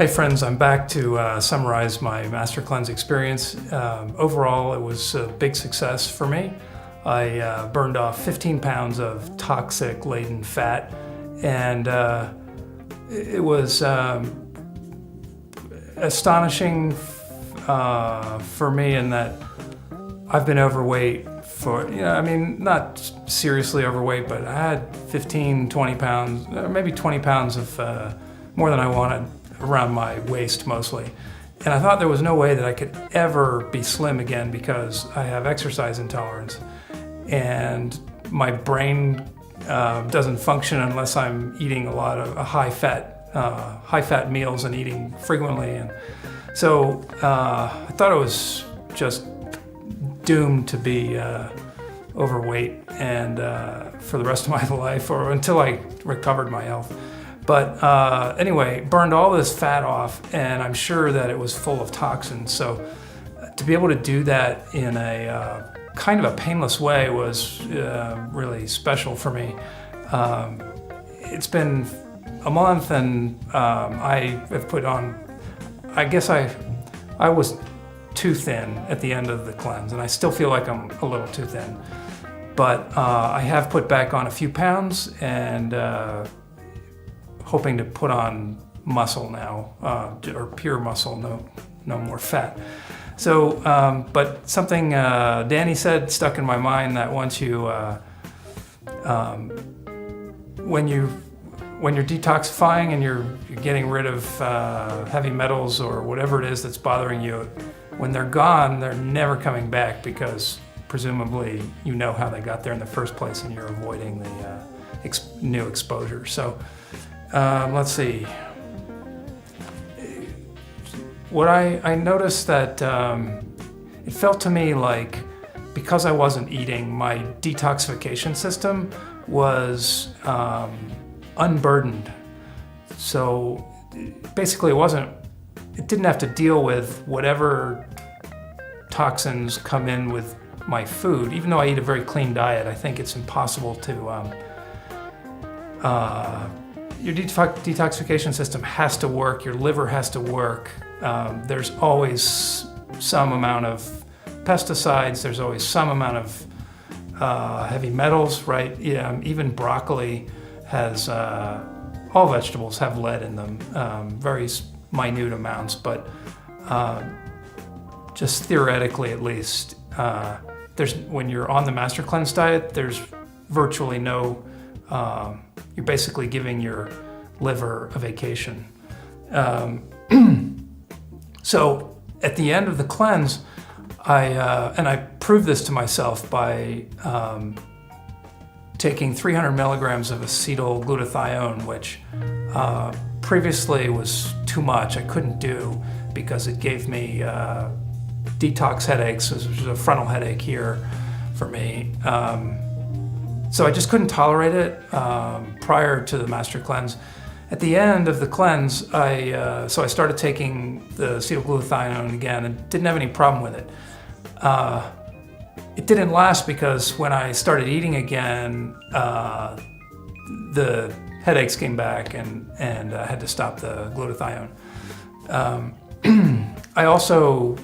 Hey friends, I'm back to summarize my Master Cleanse experience. Overall, it was a big success for me. I burned off 15 pounds of toxic laden fat, and it was astonishing for me in that I've been overweight for, not seriously overweight, but I had 15, 20 pounds, maybe 20 pounds of more than I wanted around my waist mostly. And I thought there was no way that I could ever be slim again because I have exercise intolerance. And my brain doesn't function unless I'm eating a lot of high fat meals and eating frequently. And so I thought I was just doomed to be overweight and for the rest of my life, or until I recovered my health. But anyway, burned all this fat off, and I'm sure that it was full of toxins. So to be able to do that in a kind of a painless way was really special for me. It's been a month, and I have put on, I guess I was too thin at the end of the cleanse, and I still feel like I'm a little too thin. But I have put back on a few pounds, and hoping to put on muscle now, or pure muscle, no more fat. So, but something Danny said stuck in my mind, that once you, when you're detoxifying and you're getting rid of heavy metals or whatever it is that's bothering you, when they're gone, they're never coming back, because presumably you know how they got there in the first place and you're avoiding the new exposure. So let's see. What I noticed that it felt to me like, because I wasn't eating, my detoxification system was unburdened. So basically it didn't have to deal with whatever toxins come in with my food. Even though I eat a very clean diet, I think it's impossible to, your detoxification system has to work, your liver has to work. There's always some amount of pesticides, there's always some amount of heavy metals, right? Yeah, even broccoli has, all vegetables have lead in them, very minute amounts, but just theoretically at least, when you're on the Master Cleanse diet, there's virtually no, you're basically giving your liver a vacation. So at the end of the cleanse, I proved this to myself by taking 300 milligrams of acetyl glutathione, which previously was too much. I couldn't do, because it gave me detox headaches, which was a frontal headache here for me. So I just couldn't tolerate it prior to the Master Cleanse. At the end of the cleanse, so I started taking the acetyl glutathione again and didn't have any problem with it. It didn't last, because when I started eating again, the headaches came back, and I had to stop the glutathione. I also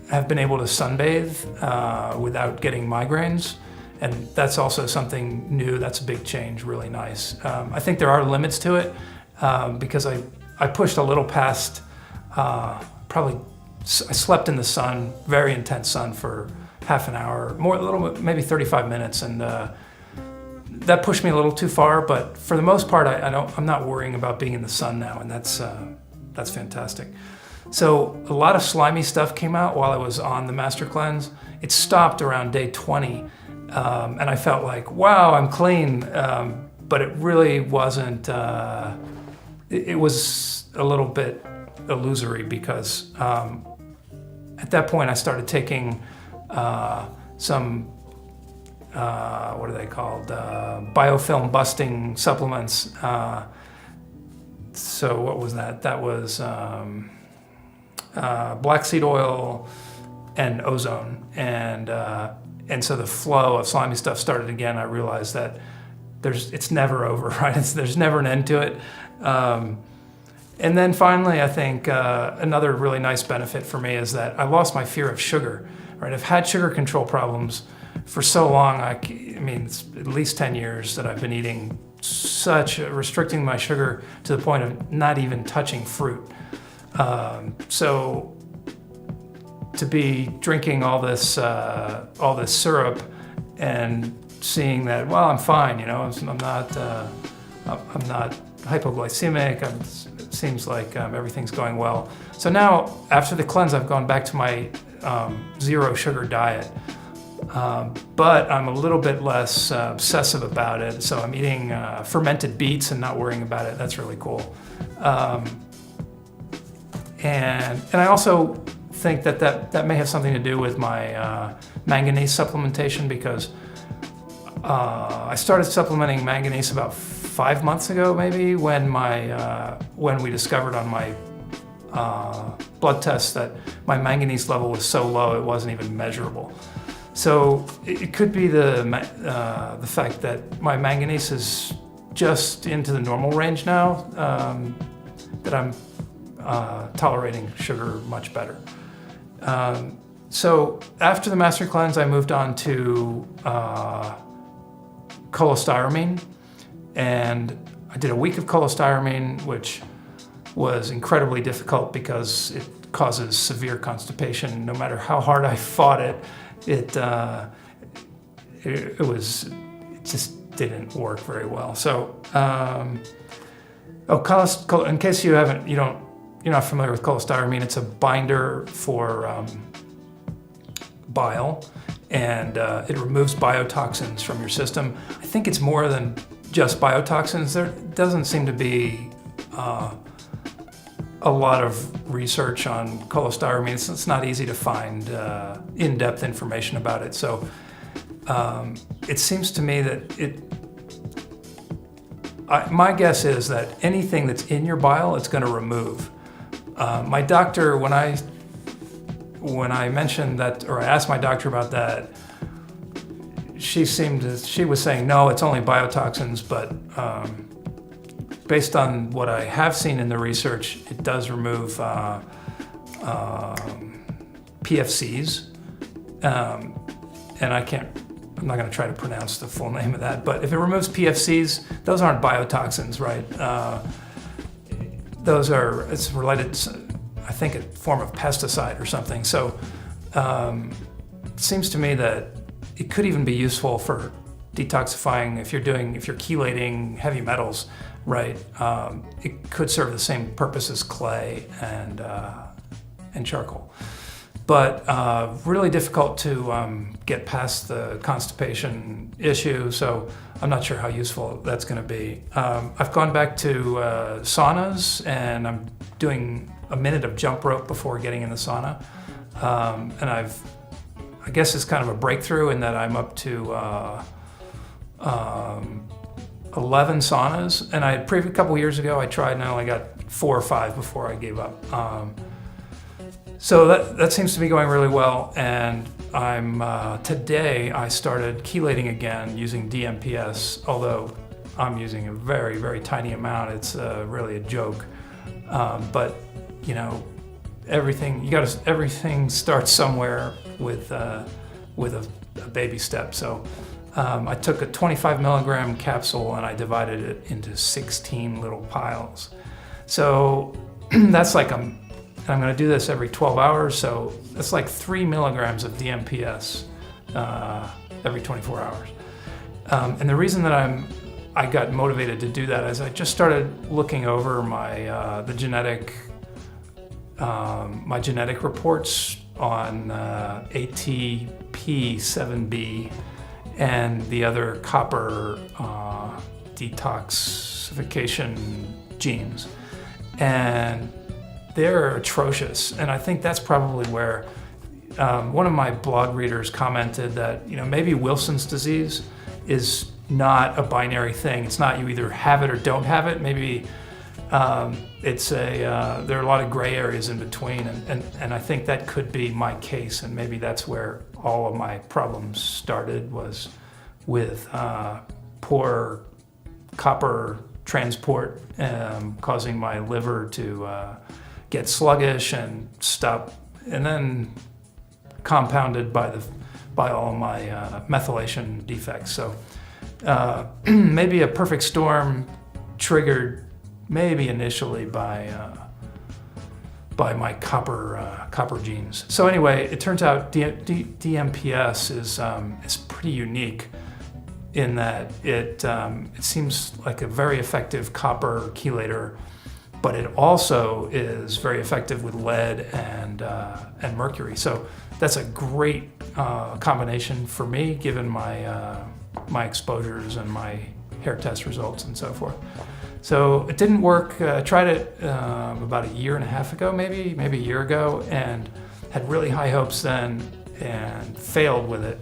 have been able to sunbathe without getting migraines. And that's also something new. That's a big change, really nice. I think there are limits to it, because I pushed a little past, I slept in the sun, very intense sun, for half an hour, maybe 35 minutes, and that pushed me a little too far. But for the most part, I'm not worrying about being in the sun now, and that's fantastic. So a lot of slimy stuff came out while I was on the Master Cleanse. It stopped around day 20. And I felt like, wow, I'm clean, but it really wasn't, it was a little bit illusory, because at that point I started taking some, what are they called, biofilm busting supplements. So what was that? That was black seed oil and ozone, and so the flow of slimy stuff started again. I realized that it's never over, right? There's never an end to it. And then finally, I think another really nice benefit for me is that I lost my fear of sugar. Right, I've had sugar control problems for so long. I mean, it's at least 10 years that I've been eating restricting my sugar to the point of not even touching fruit. So to be drinking all this syrup and seeing that, well, I'm fine. I'm not hypoglycemic. It seems like everything's going well. So now, after the cleanse, I've gone back to my zero sugar diet, but I'm a little bit less obsessive about it. So I'm eating fermented beets and not worrying about it. That's really cool. And I also think that may have something to do with my manganese supplementation, because I started supplementing manganese about 5 months ago, maybe, when we discovered on my blood test that my manganese level was so low it wasn't even measurable. So it could be the fact that my manganese is just into the normal range now, that I'm tolerating sugar much better. So after the master cleanse, I moved on to cholestyramine, and I did a week of cholestyramine, which was incredibly difficult because it causes severe constipation. No matter how hard I fought it, it just didn't work very well. So, in case you're not familiar with cholestyramine, it's a binder for bile, and it removes biotoxins from your system. I think it's more than just biotoxins. There doesn't seem to be a lot of research on cholestyramine. It's not easy to find in-depth information about it. So it seems to me that my guess is that anything that's in your bile, it's going to remove. My doctor, when I mentioned that, or I asked my doctor about that, she was saying, no, it's only biotoxins, but based on what I have seen in the research, it does remove PFCs, and I'm not going to try to pronounce the full name of that, but if it removes PFCs, those aren't biotoxins, right? It's related to, I think, a form of pesticide or something. So it seems to me that it could even be useful for detoxifying if you're chelating heavy metals, right? It could serve the same purpose as clay and charcoal. But really difficult to get past the constipation issue, so I'm not sure how useful that's going to be. I've gone back to saunas, and I'm doing a minute of jump rope before getting in the sauna. And I guess it's kind of a breakthrough in that I'm up to 11 saunas, and a couple years ago I tried and I only got 4 or 5 before I gave up. So that seems to be going really well, and today I started chelating again using DMPS, although I'm using a very, very tiny amount. It's really a joke, but everything starts somewhere with a baby step. So I took a 25 milligram capsule and I divided it into 16 little piles. So that's like I'm going to do this every 12 hours, so it's like 3 milligrams of DMPS every 24 hours. And the reason that I got motivated to do that is I just started looking over my genetic reports on ATP7B and the other copper detoxification genes, and they're atrocious. And I think that's probably where one of my blog readers commented that maybe Wilson's disease is not a binary thing. It's not you either have it or don't have it. Maybe there are a lot of gray areas in between, and I think that could be my case, and maybe that's where all of my problems started, was with poor copper transport, causing my liver to get sluggish and stop, and then compounded by all my methylation defects. So maybe a perfect storm triggered maybe initially by my copper genes. So anyway, it turns out DMPS is pretty unique in that it seems like a very effective copper chelator, but it also is very effective with lead and mercury. So that's a great combination for me, given my exposures and my hair test results and so forth. So it didn't work. I tried it about a year and a half ago, maybe a year ago, and had really high hopes then and failed with it.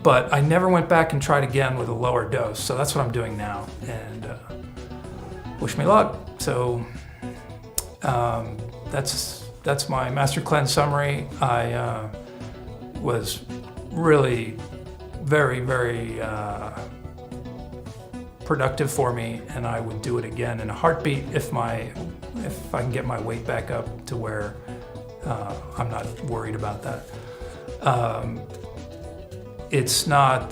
But I never went back and tried again with a lower dose. So that's what I'm doing now, and wish me luck. So that's my Master Cleanse summary. I was really very, very productive for me, and I would do it again in a heartbeat if I can get my weight back up to where I'm not worried about that. It's not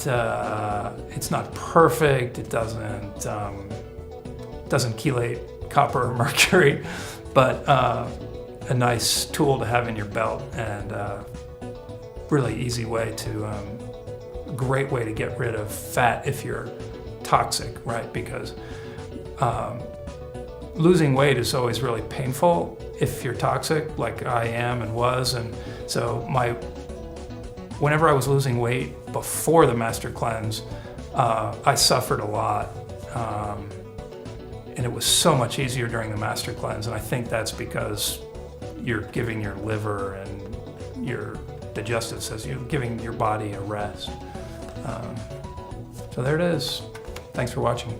perfect. It doesn't chelate copper or mercury, but a nice tool to have in your belt, and really easy way to great way to get rid of fat if you're toxic, right? Because losing weight is always really painful if you're toxic, like I am and was. And so whenever I was losing weight before the Master Cleanse, I suffered a lot. And it was so much easier during the Master Cleanse. And I think that's because you're giving your liver and your digestive system, you're giving your body a rest. So there it is. Thanks for watching.